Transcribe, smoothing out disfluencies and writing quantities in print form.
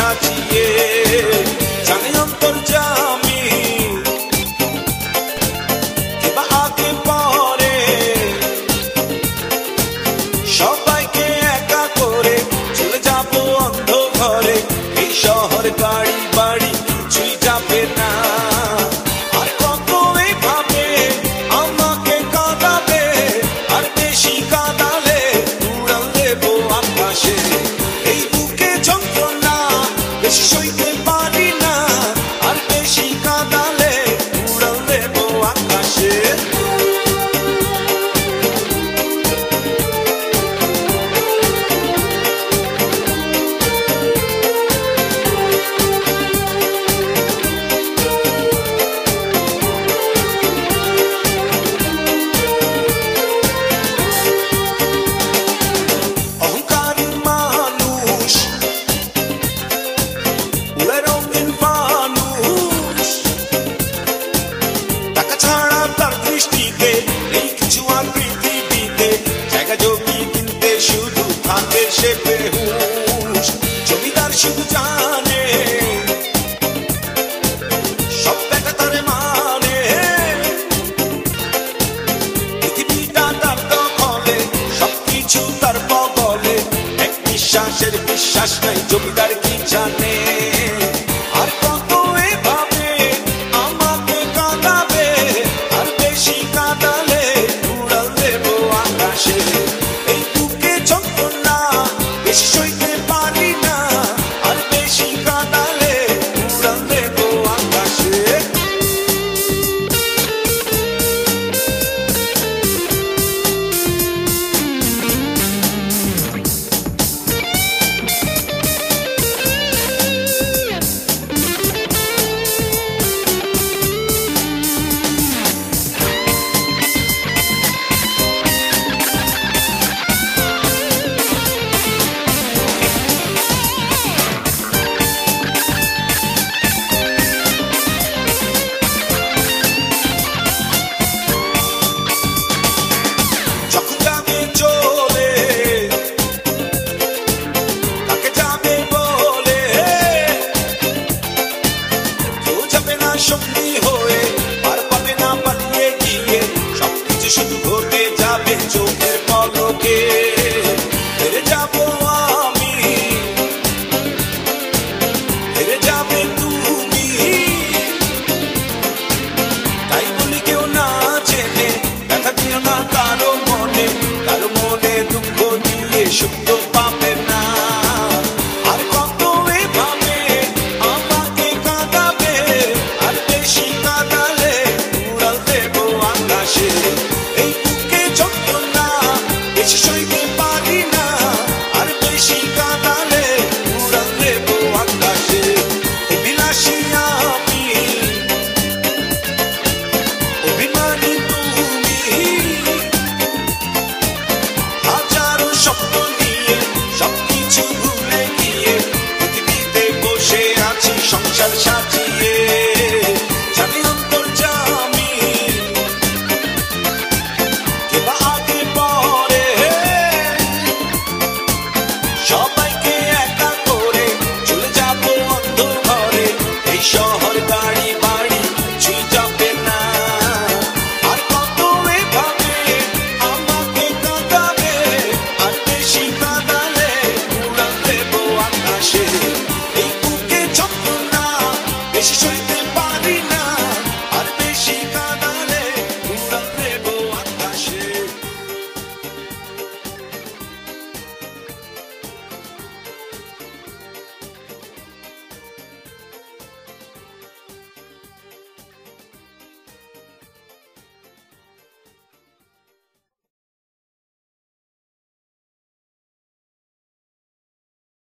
সাজিয়ে জানে অন্তর্যামী কিবা আগে পরে সবাইকে একা করে চলে যাব অন্ধ ঘরে এই শহর গাড়ি বাড়ি কিছুই যাবে না আর কত এইভাবে আমাকে কাঁদাবে আর বেশি কাঁদালে উড়াল দেব আকাশে এই বুকে যন্ত্রণা বেশি সইতে পারি না আর বেশি কাঁদালে উড়াল দেব আকাশে অহংকারী মানুষ উড়ে রঙিন ফানুষ টাকা ছাড়া তার দৃষ্টিতে নেই কিছু আর পৃথিবীতে জায়গা জমি কিনতে শুধু থাকে সে বেহুশ জমিদার শুধু জানে সব দেখা তারে মানে পৃথিবীটা তার দখলে সবকিছু তার বগলে এক নিঃশ্বাসের বিশ্বাস নাই জমিদার কি জানে